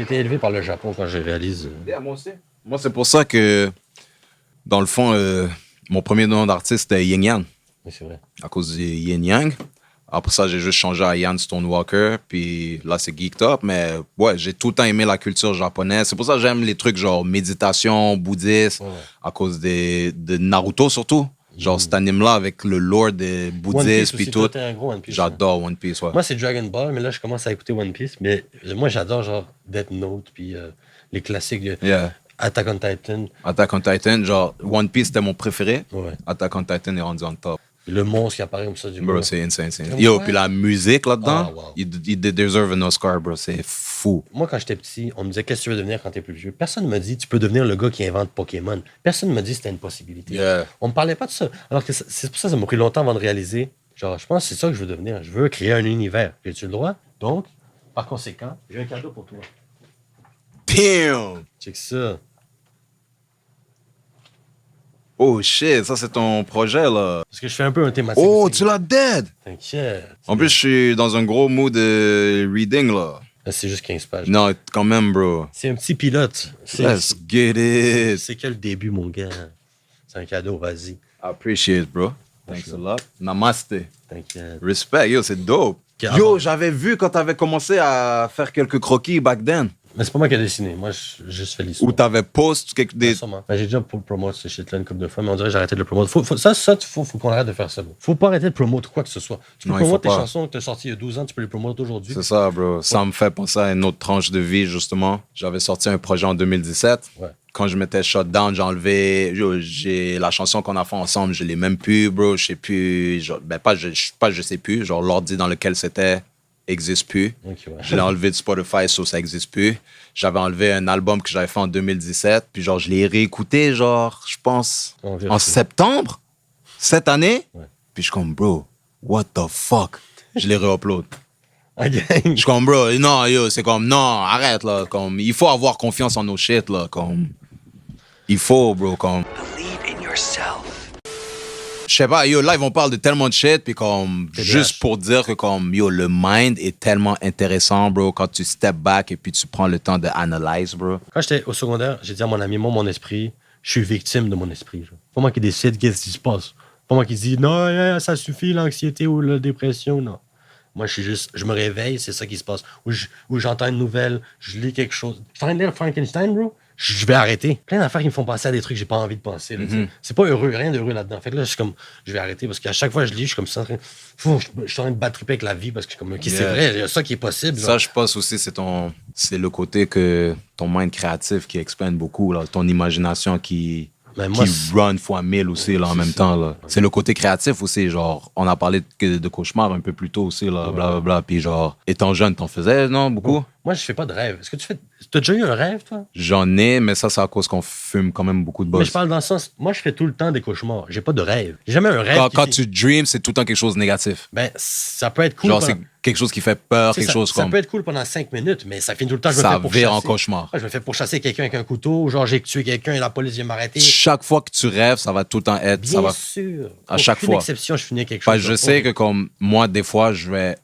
été élevé par le Japon quand je réalise. Yeah, moi aussi. Moi, c'est pour ça que, dans le fond, mon premier nom d'artiste était Yin Yang, Oui, c'est vrai. à cause du Yin Yang. Après ça, j'ai juste changé à Ian Stonewalker, puis là, c'est Geeked Up. Mais ouais, j'ai tout le temps aimé la culture japonaise. C'est pour ça que j'aime les trucs genre méditation, bouddhisme, à cause de Naruto surtout. Genre cet anime-là avec le lore des bouddhistes, puis tout. T'es un gros One Piece. J'adore One Piece, ouais. Moi, c'est Dragon Ball, mais là, je commence à écouter One Piece. Mais moi, j'adore genre Death Note, puis les classiques de Yeah. Attack on Titan. Attack on Titan, genre One Piece c'était mon préféré. Ouais. Attack on Titan est rendu en top. Le monstre qui apparaît comme ça du Bro, coup. c'est insane. Comme Yo, quoi? puis la musique là-dedans, Ah, wow. il deserve un Oscar, bro. C'est fou. Moi, quand j'étais petit, on me disait qu'est-ce que tu veux devenir quand t'es plus vieux. Personne ne m'a dit tu peux devenir le gars qui invente Pokémon. Personne ne m'a dit que c'était une possibilité. Yeah. On me parlait pas de ça. Alors que c'est pour ça que ça m'a pris longtemps avant de réaliser. Genre, je pense que c'est ça que je veux devenir. Je veux créer un univers. J'ai-tu le droit? Donc, par conséquent, j'ai un cadeau pour toi. Damn! Check ça. Oh shit, ça c'est ton projet là. Parce que je fais un peu un thématique. Oh, aussi. tu l'as dead! T'inquiète. En plus, je suis dans un gros mood de reading là. Là, c'est juste 15 pages. Non, quand même, bro. C'est un petit pilote. Let's get it. C'est que le début, mon gars. C'est un cadeau, vas-y. I appreciate, bro. Thanks a lot. Namaste. T'inquiète. Respect, yo, c'est dope. Yo, j'avais vu quand t'avais commencé à faire quelques croquis back then. Mais c'est pas moi qui ai dessiné. Moi, j'ai juste fait l'histoire. Ou t'avais post des. Sûrement. Ben, j'ai déjà promote ce shit-là une couple de fois, mais on dirait que j'ai arrêté de le promote. Faut qu'on arrête de faire ça. Bro. Faut pas arrêter de promote quoi que ce soit. Tu peux Non, il faut promote tes pas. chansons que tu as sorties il y a 12 ans, tu peux les promote aujourd'hui. C'est ça, bro. Ça me fait penser à une autre tranche de vie, justement. J'avais sorti un projet en 2017. Ouais. Quand je m'étais shut down, j'ai enlevé. Yo, j'ai la chanson qu'on a fait ensemble, je l'ai même plus, bro. Je sais plus. Genre, ben, pas je sais plus. Genre, l'ordi dans lequel c'était existe plus. Ok, ouais. Je l'ai enlevé de Spotify, ça existe plus. J'avais enlevé un album que j'avais fait en 2017. Puis, genre, je l'ai réécouté, genre, je pense, On vérifie. en septembre, cette année. Ouais. Puis, je suis comme, bro, what the fuck? Je l'ai re-upload. Ah, gang. Je suis comme, bro, non, yo, c'est comme, non, arrête, là. Comme, il faut avoir confiance en nos shit, là. Comme, il faut, bro, comme. Believe in yourself. Je sais pas, yo, live, on parle de tellement de shit, puis comme, TDH. juste pour dire que, comme, yo, le mind est tellement intéressant, bro, quand tu step back et puis tu prends le temps de analyse, bro. Quand j'étais au secondaire, j'ai dit à mon ami, moi, mon esprit, je suis victime de mon esprit. Genre. Pas moi qui décide qu'est-ce qui se passe. Pas moi qui dis, non, ça suffit, l'anxiété ou la dépression, non. Moi, je me réveille, c'est ça qui se passe. Ou j'entends une nouvelle, je lis quelque chose. Je suis en train de lire Frankenstein, bro. Je vais arrêter. Plein d'affaires qui me font penser à des trucs que j'ai pas envie de penser. Là, c'est pas heureux, rien d'heureux là-dedans. Fait que là, je suis comme, je vais arrêter parce qu'à chaque fois que je lis, je suis comme ça. Je suis en train de battre avec la vie parce que je suis comme, OK, c'est Yeah. vrai, il y a ça qui est possible. Ça, je pense aussi, c'est le côté que ton mind créatif qui explaine beaucoup, là, ton imagination qui Mais moi, run fois 1000 aussi, là, en même temps, là. C'est le côté créatif aussi, genre, on a parlé de cauchemar un peu plus tôt aussi, là, blablabla, puis genre, étant jeune, t'en faisais, non, beaucoup? moi, je fais pas de rêve. Est-ce que t'as déjà eu un rêve, toi? J'en ai, mais ça, c'est à cause qu'on fume quand même beaucoup de Mais boss. je parle dans le sens, moi, je fais tout le temps des cauchemars. J'ai pas de rêve. J'ai jamais un rêve. Quand tu dreams, c'est tout le temps quelque chose de négatif. Ben, ça peut être cool. Genre, pendant- c'est quelque chose qui fait peur, Tu sais, quelque chose ça comme. peut être cool pendant 5 minutes, mais ça finit tout le temps. Je me Ça fais pourchasser. vire en cauchemar. Ouais, je me fais pourchasser quelqu'un avec un couteau. Genre, j'ai tué quelqu'un et la police vient m'arrêter. Chaque fois que tu rêves, ça va tout le temps être. ça Bien va... sûr. À chaque Aucune fois. exception, je finis quelque chose. Parce que je sais que comme moi, des fois,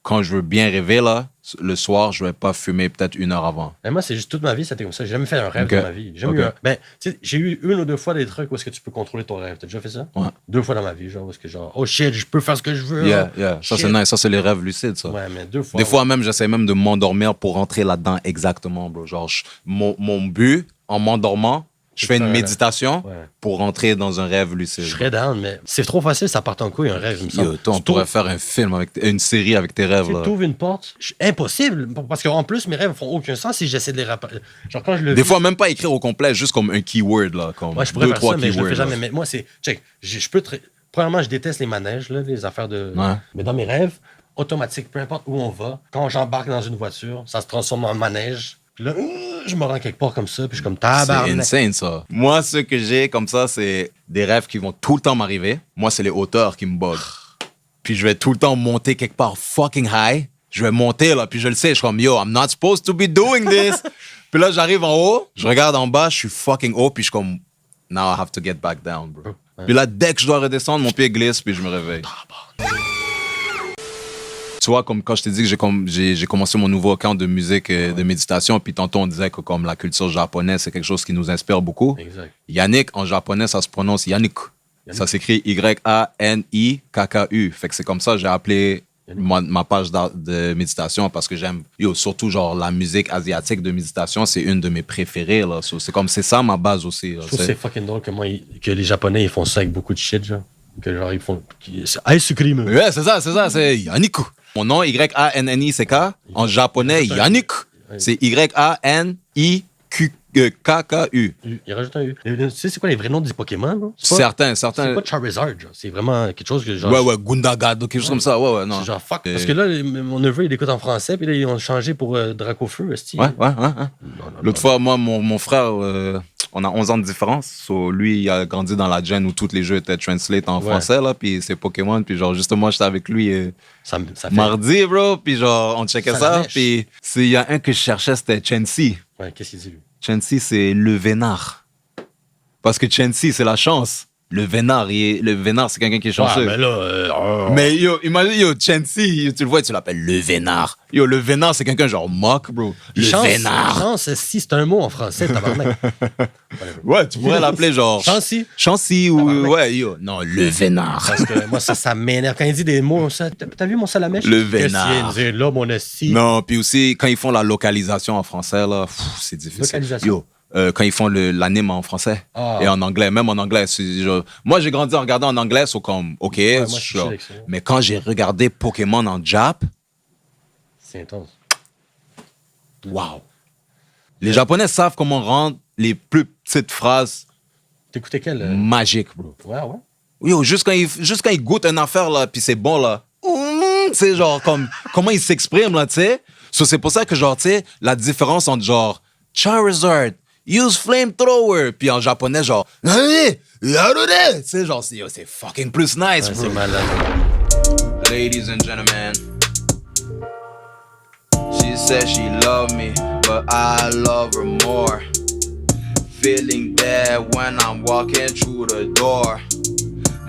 quand je veux bien rêver, là, le soir, je vais pas fumer peut-être 1 heure avant. Mais moi, c'est juste toute ma vie, c'était comme ça. J'ai jamais fait un rêve Ok. dans ma vie. J'ai jamais Ok. eu un- Ben, tu sais, j'ai eu 1 ou 2 fois des trucs où est-ce que tu peux contrôler ton rêve. T'as déjà fait ça? Ouais. 2 fois dans ma vie, genre, où est-ce que genre, oh shit, je peux faire ce que je veux. Yeah, là. yeah. Ça, Shit. c'est nice. Ça, c'est les rêves lucides, ça. Ouais, mais 2 fois. Des fois même, j'essaie même de m'endormir pour rentrer là-dedans exactement, bro. Genre, mon but, en m'endormant, je fais faire une un rêve. méditation Ouais. pour rentrer dans un rêve lucide. Je serais down, mais c'est trop facile, ça part en couille, un rêve, il me semble. Yo, toi, on Tu pourrait trouves- faire un film une série avec tes rêves, Tu là. ouvres une porte, impossible, parce qu'en plus, mes rêves font aucun sens si j'essaie de les rappeler. Genre, quand je le Des vis- fois, même pas écrire au complet, juste comme un keyword, là. Comme ouais, je pourrais 2, faire 3 ça, mais je le keywords. fais jamais. là. Mais moi, c'est. Check, je peux. Premièrement, je déteste les manèges, là, les affaires de. Ouais. Mais dans mes rêves, automatique, peu importe où on va, quand j'embarque dans une voiture, ça se transforme en manège. Puis là, je me rends quelque part comme ça, puis je suis comme C'est tabarnak. insane, ça. Moi, ce que j'ai comme ça, c'est des rêves qui vont tout le temps m'arriver. Moi, c'est les hauteurs qui me bug. Puis je vais tout le temps monter quelque part fucking high. Je vais monter, là, puis je le sais. Je suis comme, yo, I'm not supposed to be doing this. Puis là, j'arrive en haut, je regarde en bas, je suis fucking haut, puis je suis comme, now I have to get back down, bro. Puis là, dès que je dois redescendre, mon pied glisse, puis je me réveille. Tu vois, comme quand je t'ai dit que j'ai commencé mon nouveau account de musique, de méditation, puis tantôt on disait que comme la culture japonaise, c'est quelque chose qui nous inspire beaucoup. Exact. Yannick, en japonais, ça se prononce Yannick. Ça s'écrit Y-A-N-I-K-K-U. Fait que c'est comme ça que j'ai appelé ma page de méditation parce que j'aime, surtout genre la musique asiatique de méditation, c'est une de mes préférées, là. So, c'est ça ma base aussi. Là, je trouve que c'est fucking drôle que les Japonais, ils font ça avec beaucoup de shit, genre. Que genre, ils font... C'est ice cream. Ouais, c'est ça, c'est Yannick. Mon nom, Y-A-N-N-I-C-K. En japonais, Yannick. C'est Y-A-N-I-K-K-U. Il rajoute un U. Tu sais, c'est quoi les vrais noms des Pokémon? Là? Certains. C'est pas Charizard, genre. C'est vraiment quelque chose que genre. Ouais, Gundagad, quelque chose comme ça. Ouais, non. C'est genre fuck. Parce que là, mon neveu, il écoute en français, puis là, ils ont changé pour Dracofeu, est-ce Ouais. L'autre fois, moi, mon frère, on a 11 ans de différence. So, lui, il a grandi dans la gen où tous les jeux étaient translate en français, là, puis c'est Pokémon. Puis genre, justement, j'étais avec lui ça fait... mardi, bro, puis genre, on checkait ça. Puis il y a un que je cherchais, c'était Chensi. Ouais, qu'est-ce qu'il dit, lui? Chensi, c'est le vénard. Parce que Chensi, c'est la chance. Le vénard, c'est quelqu'un qui est chanceux. Ah, mais là... Mais imagine, Chensi, tu le vois, tu l'appelles le vénard. Le vénard, c'est quelqu'un genre mock, bro. Le vénard. Chance, si c'est un mot en français, tabarnak. Ouais, tu pourrais l'appeler genre... Chancy ou... Ouais, non, le vénard. Parce que moi, ça m'énerve. Quand il dit des mots, t'as vu mon salamèche? Le vénard. C'est là, mon esti. Non, puis aussi, quand ils font la localisation en français, là, c'est difficile. Localisation? Quand ils font l'anime en français et en anglais, même en anglais. Moi, j'ai grandi en regardant en anglais, c'est comme, OK, moi, mais quand j'ai regardé Pokémon en Jap, c'est intense. Wow. Les Japonais savent comment rendre les plus petites phrases T'écoutais quel? magiques, bro. Ouais. Juste quand ils goûtent une affaire, là, puis c'est bon, là. Tu sais, genre, comment ils s'expriment, là, tu sais. C'est pour ça que, genre, tu sais, la différence entre, genre, Charizard, use flamethrower. Puis en japonais, genre, tu sais, genre, c'est fucking plus nice, bro. C'est malade. Ladies and gentlemen, she said she loved me, but I love her more. Feeling bad when I'm walking through the door.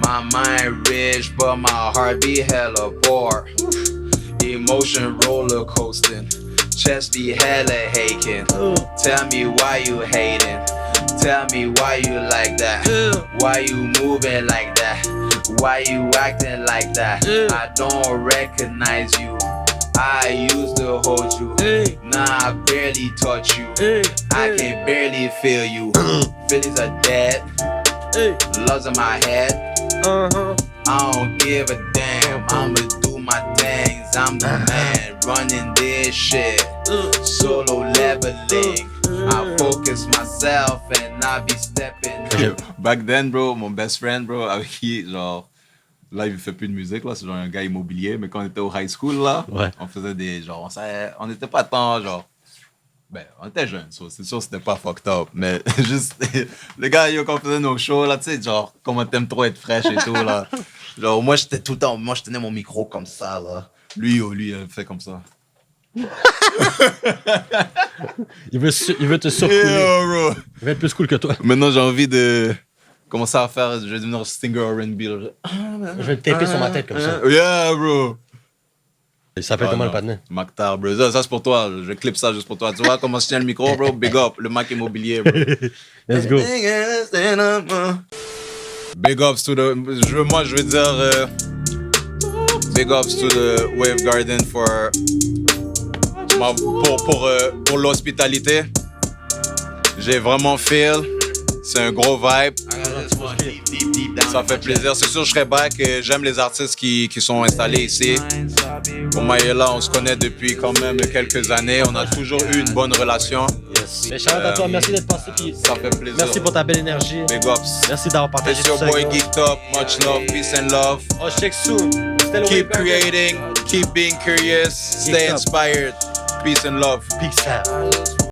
My mind rich, but my heart be hella poor. Emotion roller coasting. Chest be hella aching. Tell me why you hating. Tell me why you like that. Why you moving like that? Why you acting like that? I don't recognize you. I used to hold you. Now I barely touch you. I can barely feel you. Feelings are dead. Love's in my head. I don't give a damn. I'ma do my things. I'm the man running this shit. Solo leveling. I focus myself and I be stepping. Back then, bro, mon best friend, bro, avec qui, genre, là, il fait plus de musique, là, c'est genre un gars immobilier, mais quand on était au high school, là, on faisait des, genre, on n'était pas tant, genre, ben, on était jeunes, c'est sûr que c'était pas fucked up, mais juste, les gars, quand on faisait nos shows, là, tu sais, genre, comment t'aimes trop être fraîche et tout, là, genre, moi, j'étais tout le temps, moi, je tenais mon micro comme ça, là, lui, il fait comme ça. il veut te surcouler. Bro. Il veut être plus cool que toi. Maintenant, j'ai envie de commencer à faire. Je vais devenir Stinger R&B. Je vais te taper sur ma tête comme ça. Yeah, bro. Il s'appelle comment le patinet? Maktar, bro. Ça, c'est pour toi. Je clip ça juste pour toi. Tu vois comment je tiens le micro, bro? Big up. Le Mac immobilier, bro. Let's go. Big ups to the. Je veux dire. Big ups to the Wave Garden pour l'hospitalité. J'ai vraiment feel. C'est un gros vibe. Ça fait plaisir. C'est sûr, je serais back. J'aime les artistes qui sont installés ici. Pour moi, là, on se connaît depuis quand même quelques années. On a toujours eu une bonne relation. Mais Charlotte à toi, merci d'être passé. Ça fait plaisir. Merci pour ta belle énergie. Big ups. Merci d'avoir partagé It's your tout ça. boy Geeked Up. Much love, peace and love. Oh, check soon. Keep creating, keep being curious, stay inspired. Peace and love. Peace out.